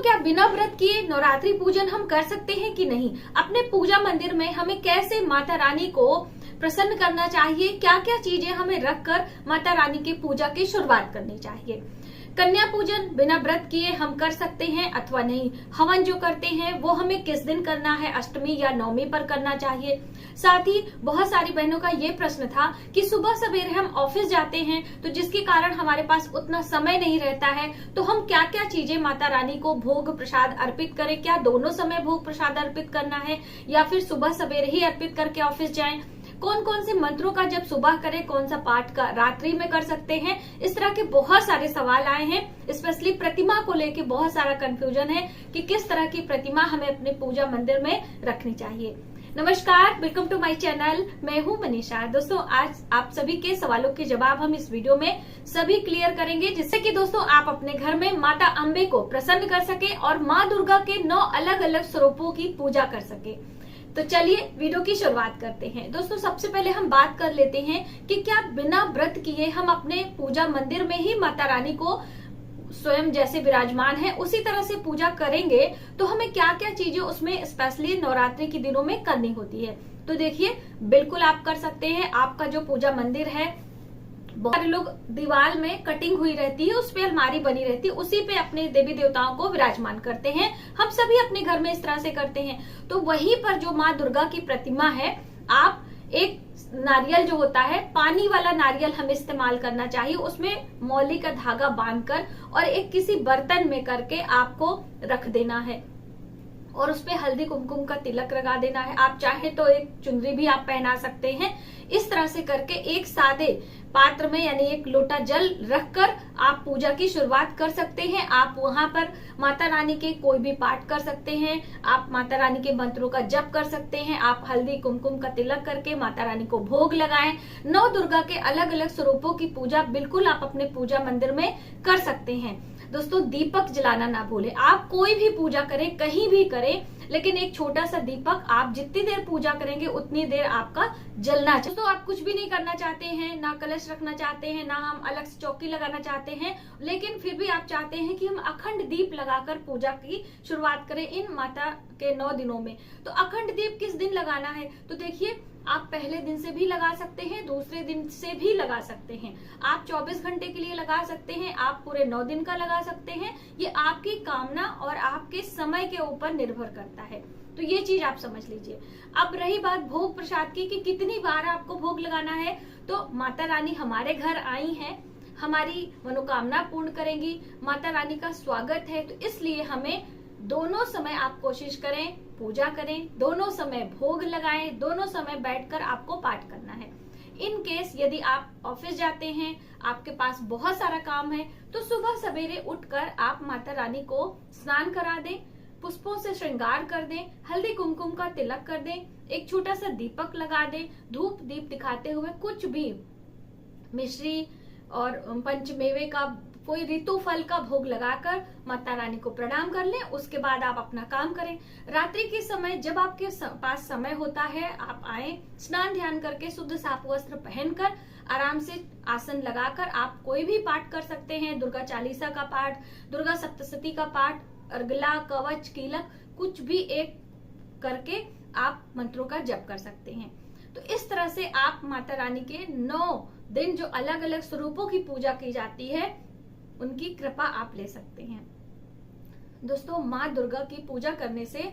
क्या बिना व्रत किए नवरात्रि पूजन हम कर सकते हैं कि नहीं? अपने पूजा मंदिर में हमें कैसे माता रानी को प्रसन्न करना चाहिए, क्या क्या चीजें हमें रखकर माता रानी की पूजा की शुरुआत करनी चाहिए? कन्या पूजन बिना व्रत किए हम कर सकते हैं अथवा नहीं? हवन जो करते हैं वो हमें किस दिन करना है, अष्टमी या नवमी पर करना चाहिए? साथ ही बहुत सारी बहनों का ये प्रश्न था कि सुबह सवेरे हम ऑफिस जाते हैं तो जिसके कारण हमारे पास उतना समय नहीं रहता है, तो हम क्या क्या चीजें माता रानी को भोग प्रसाद अर्पित करें? क्या दोनों समय भोग प्रसाद अर्पित करना है या फिर सुबह सवेरे ही अर्पित करके ऑफिस जाएं? कौन कौन से मंत्रों का जब सुबह करें, कौन सा पाठ का रात्रि में कर सकते हैं? इस तरह के बहुत सारे सवाल आए हैं। स्पेशली प्रतिमा को लेके बहुत सारा कंफ्यूजन है कि किस तरह की प्रतिमा हमें अपने पूजा मंदिर में रखनी चाहिए। नमस्कार, वेलकम टू माय चैनल। मैं हूं मनीषा। दोस्तों, आज आप सभी के सवालों के जवाब हम इस वीडियो में सभी क्लियर करेंगे, जिससे कि दोस्तों आप अपने घर में माता अम्बे को प्रसन्न कर सके और माँ दुर्गा के 9 अलग अलग स्वरूपों की पूजा कर सके। तो चलिए वीडियो की शुरुआत करते हैं। दोस्तों, सबसे पहले हम बात कर लेते हैं कि क्या बिना व्रत किए हम अपने पूजा मंदिर में ही माता रानी को स्वयं जैसे विराजमान है उसी तरह से पूजा करेंगे तो हमें क्या क्या चीजें उसमें स्पेशली नवरात्रि के दिनों में करनी होती है? तो देखिए, बिल्कुल आप कर सकते हैं। आपका जो पूजा मंदिर है, बहुत सारे लोग दीवार में कटिंग हुई रहती है, उस पे अलमारी बनी रहती है, उसी पे अपने देवी देवताओं को विराजमान करते हैं। हम सभी अपने घर में इस तरह से करते हैं। तो वहीं पर जो माँ दुर्गा की प्रतिमा है, आप एक नारियल जो होता है, पानी वाला नारियल हमें इस्तेमाल करना चाहिए। उसमें मौली का धागा बांधकर और एक किसी बर्तन में करके आपको रख देना है और उसपे हल्दी कुमकुम का तिलक लगा देना है। आप चाहे तो एक चुनरी भी आप पहना सकते हैं। इस तरह से करके एक सादे पात्र में यानी एक लोटा जल रखकर आप पूजा की शुरुआत कर सकते हैं। आप वहां पर माता रानी के कोई भी पाठ कर सकते हैं। आप माता रानी के मंत्रों का जप कर सकते हैं। आप हल्दी कुमकुम का तिलक करके माता रानी को भोग लगाएं। 9 दुर्गा के अलग अलग स्वरूपों की पूजा बिल्कुल आप अपने पूजा मंदिर में कर सकते हैं। दोस्तों, दीपक जलाना ना भूलें। आप कोई भी पूजा करें, कहीं भी करें, लेकिन एक छोटा सा दीपक आप जितनी देर पूजा करेंगे उतनी देर आपका जलना चाहिए। दोस्तों, आप कुछ भी नहीं करना चाहते हैं, ना कलश रखना चाहते हैं, ना हम अलग से चौकी लगाना चाहते हैं, लेकिन फिर भी आप चाहते हैं कि हम अखंड दीप लगाकर पूजा की शुरुआत करें इन माता के 9 दिनों में। तो अखंड दीप किस दिन लगाना है? तो देखिए, आप पहले दिन से भी लगा सकते हैं, दूसरे दिन से भी लगा सकते हैं। आप 24 घंटे के लिए लगा सकते हैं, आप पूरे 9 दिन का लगा सकते हैं। ये आपकी कामना और आपके समय के ऊपर निर्भर करता है। तो ये चीज आप समझ लीजिए। अब रही बात भोग प्रसाद की कि कितनी बार आपको भोग लगाना है, तो माता रानी हमारे घर आई हैं, हमारी मनोकामना पूर्ण करेंगी, माता रानी का स्वागत है, तो इसलिए हमें दोनों समय आप कोशिश करें, पूजा करें, दोनों समय भोग लगाएं, दोनों समय बैठकर आपको पाठ करना है। इन केस यदि आप ऑफिस जाते हैं, आपके पास बहुत सारा काम है, तो सुबह सवेरे उठकर आप माता रानी को स्नान करा दें, पुष्पों से श्रृंगार कर दें, हल्दी कुमकुम का तिलक कर दें, एक छोटा सा दीपक लगा दें, धूप दीप दिखाते हुए कुछ भी मिश्री और पंचमेवे का कोई ऋतु फल का भोग लगाकर माता रानी को प्रणाम कर लें। उसके बाद आप अपना काम करें। रात्रि के समय जब आपके पास समय होता है, आप आए, स्नान ध्यान करके शुद्ध साफ वस्त्र पहनकर आराम से आसन लगाकर आप कोई भी पाठ कर सकते हैं। दुर्गा चालीसा का पाठ, दुर्गा सप्तशती का पाठ, अर्गला, कवच, कीलक, कुछ भी एक करके आप मंत्रों का जप कर सकते हैं। तो इस तरह से आप माता रानी के 9 दिन जो अलग अलग स्वरूपों की पूजा की जाती है, उनकी कृपा आप ले सकते हैं। दोस्तों, माँ दुर्गा की पूजा करने से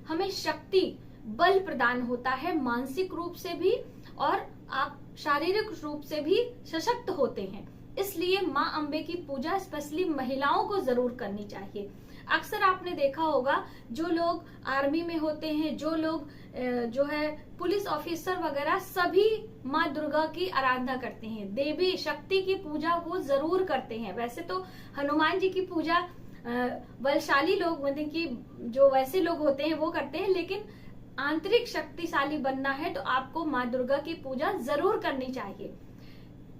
हमें शक्ति, बल प्रदान होता है, मानसिक रूप से भी और आप शारीरिक रूप से भी सशक्त होते हैं। इसलिए माँ अम्बे की पूजा स्पेशली महिलाओं को जरूर करनी चाहिए। अक्सर आपने देखा होगा, जो लोग आर्मी में होते हैं, जो लोग जो है पुलिस ऑफिसर वगैरह, सभी माँ दुर्गा की आराधना करते हैं। देवी शक्ति की पूजा वो जरूर करते हैं। वैसे तो हनुमान जी की पूजा बलशाली लोग, मतलब कि जो वैसे लोग होते हैं वो करते हैं, लेकिन आंतरिक शक्तिशाली बनना है तो आपको माँ दुर्गा की पूजा जरूर करनी चाहिए।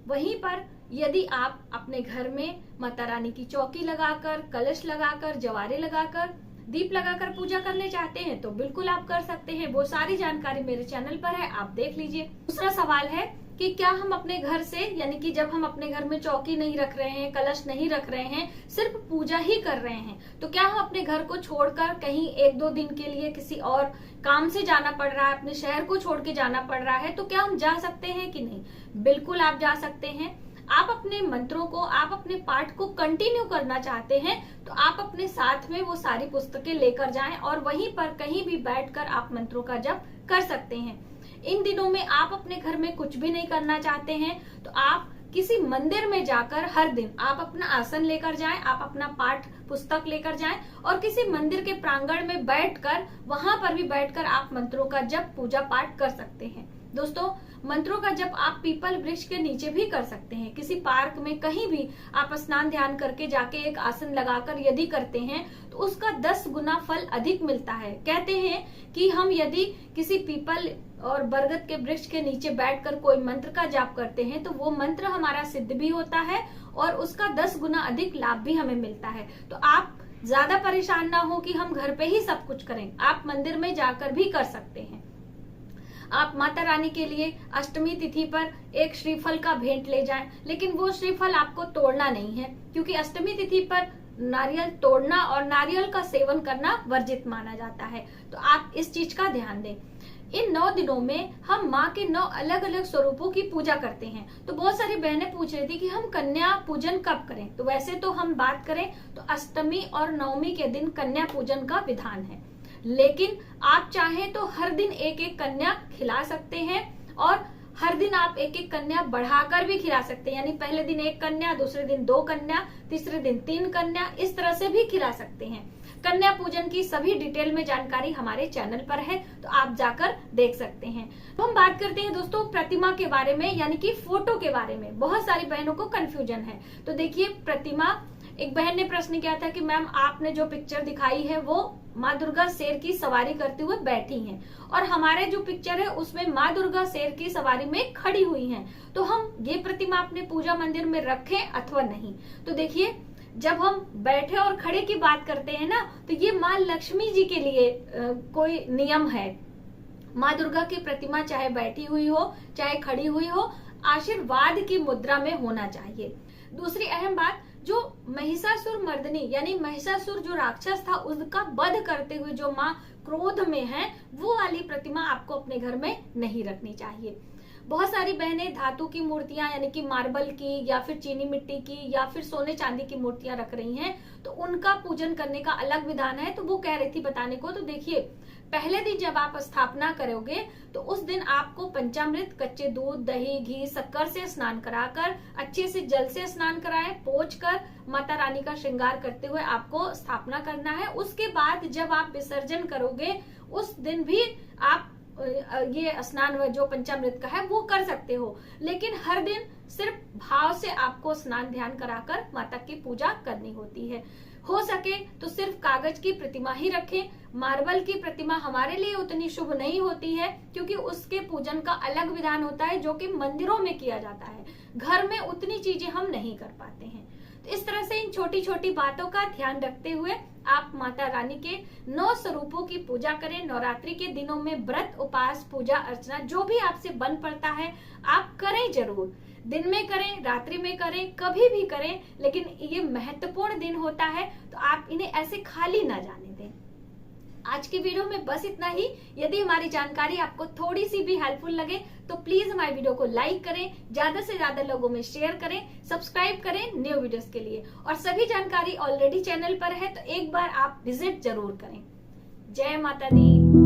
वहीं पर यदि आप अपने घर में माता रानी की चौकी लगाकर, कलश लगाकर, जवारे लगाकर, दीप लगाकर पूजा करने चाहते हैं तो बिल्कुल आप कर सकते हैं। वो सारी जानकारी मेरे चैनल पर है, आप देख लीजिए। दूसरा सवाल है कि क्या हम अपने घर से, यानी कि जब हम अपने घर में चौकी नहीं रख रहे हैं, कलश नहीं रख रहे हैं, सिर्फ पूजा ही कर रहे हैं, तो क्या हम अपने घर को छोड़कर कहीं 1-2 दिन के लिए किसी और काम से जाना पड़ रहा है, अपने शहर को छोड़ के जाना पड़ रहा है, तो क्या हम जा सकते हैं कि नहीं? बिल्कुल आप जा सकते हैं। आप अपने मंत्रों को, आप अपने पाठ को कंटिन्यू करना चाहते हैं तो आप अपने साथ में वो सारी पुस्तकें लेकर जाएं और वहीं पर कहीं भी बैठकर आप मंत्रों का जप कर सकते हैं। इन दिनों में आप अपने घर में कुछ भी नहीं करना चाहते हैं तो आप किसी मंदिर में जाकर हर दिन आप अपना आसन लेकर जाएं, आप अपना पाठ पुस्तक लेकर जाएं और किसी मंदिर के प्रांगण में बैठकर, वहां पर भी बैठकर आप मंत्रों का जप, पूजा पाठ कर सकते हैं। दोस्तों, मंत्रों का जप आप पीपल वृक्ष के नीचे भी कर सकते हैं, किसी पार्क में, कहीं भी आप स्नान ध्यान करके जाके एक आसन लगाकर यदि करते हैं तो उसका 10 गुना फल अधिक मिलता है। कहते हैं कि हम यदि किसी पीपल और बरगद के वृक्ष के नीचे बैठकर कोई मंत्र का जाप करते हैं तो वो मंत्र हमारा सिद्ध भी होता है और उसका 10 गुना अधिक लाभ भी हमें मिलता है। तो आप ज्यादा परेशान ना हो कि हम घर पे ही सब कुछ करें, आप मंदिर में जाकर भी कर सकते हैं। आप माता रानी के लिए अष्टमी तिथि पर एक श्रीफल का भेंट ले जाएं, लेकिन वो श्रीफल आपको तोड़ना नहीं है, क्योंकि अष्टमी तिथि पर नारियल तोड़ना और नारियल का सेवन करना वर्जित माना जाता है। तो आप इस चीज का ध्यान दें। इन 9 दिनों में हम माँ के 9 अलग अलग स्वरूपों की पूजा करते हैं। तो बहुत सारी बहनें पूछ रही थी कि हम कन्या पूजन कब करें। तो वैसे तो हम बात करें तो अष्टमी और नवमी के दिन कन्या पूजन का विधान है, लेकिन आप चाहें तो हर दिन एक एक कन्या खिला सकते हैं और हर दिन आप एक एक कन्या बढ़ाकर भी खिला सकते हैं, यानी पहले दिन 1 कन्या, दूसरे दिन 2 कन्या, तीसरे दिन 3 कन्या, इस तरह से भी खिला सकते हैं। कन्या पूजन की सभी डिटेल में जानकारी हमारे चैनल पर है, तो आप जाकर देख सकते हैं। तो हम बात करते हैं दोस्तों प्रतिमा के बारे में, यानी कि फोटो के बारे में। बहुत सारी बहनों को कंफ्यूजन है। तो देखिए, प्रतिमा, एक बहन ने प्रश्न किया था कि मैम आपने जो पिक्चर दिखाई है वो माँ दुर्गा शेर की सवारी करते हुए बैठी हैं और हमारे जो पिक्चर है उसमें माँ दुर्गा शेर की सवारी में खड़ी हुई हैं, तो हम ये प्रतिमा अपने पूजा मंदिर में रखें अथवा नहीं? तो देखिए, जब हम बैठे और खड़े की बात करते हैं ना, तो ये माँ लक्ष्मी जी के लिए कोई नियम है। माँ दुर्गा की प्रतिमा चाहे बैठी हुई हो चाहे खड़ी हुई हो, आशीर्वाद की मुद्रा में होना चाहिए। दूसरी अहम बात, जो महिषासुर मर्दनी, यानी महिषासुर जो राक्षस था उसका वध करते हुए जो माँ क्रोध में है, वो वाली प्रतिमा आपको अपने घर में नहीं रखनी चाहिए। बहुत सारी बहनें धातु की मूर्तियां, यानी कि मार्बल की या फिर चीनी मिट्टी की या फिर सोने चांदी की मूर्तियां रख रही हैं, तो उनका पूजन करने का अलग विधान है। तो वो कह रही थी बताने को। तो देखिए, पहले दिन जब आप स्थापना करोगे तो उस दिन आपको पंचामृत, कच्चे दूध, दही, घी, शक्कर से स्नान कराकर, अच्छे से जल से स्नान कराएं, पोंछ कर माता रानी का श्रृंगार करते हुए आपको स्थापना करना है। उसके बाद जब आप विसर्जन करोगे उस दिन भी आप ये स्नान जो पंचामृत का है वो कर सकते हो, लेकिन हर दिन सिर्फ भाव से आपको स्नान ध्यान कराकर माता की पूजा करनी होती है। हो सके तो सिर्फ कागज की प्रतिमा ही रखें। मार्बल की प्रतिमा हमारे लिए उतनी शुभ नहीं होती है, क्योंकि उसके पूजन का अलग विधान होता है जो कि मंदिरों में किया जाता है। घर में उतनी चीजें हम नहीं कर पाते हैं। तो इस तरह से इन छोटी छोटी बातों का ध्यान रखते हुए आप माता रानी के 9 स्वरूपों की पूजा करें। नवरात्रि के दिनों में व्रत, उपास, पूजा अर्चना जो भी आपसे बन पड़ता है आप करें जरूर। दिन में करें, रात्रि में करें, कभी भी करें, लेकिन ये महत्वपूर्ण दिन होता है तो आप इन्हें ऐसे खाली ना जाने दें। आज की वीडियो में बस इतना ही। यदि हमारी जानकारी आपको थोड़ी सी भी हेल्पफुल लगे तो प्लीज हमारी वीडियो को लाइक करें, ज्यादा से ज्यादा लोगों में शेयर करें, सब्सक्राइब करें न्यू वीडियोस के लिए। और सभी जानकारी ऑलरेडी चैनल पर है तो एक बार आप विजिट जरूर करें। जय माता दी।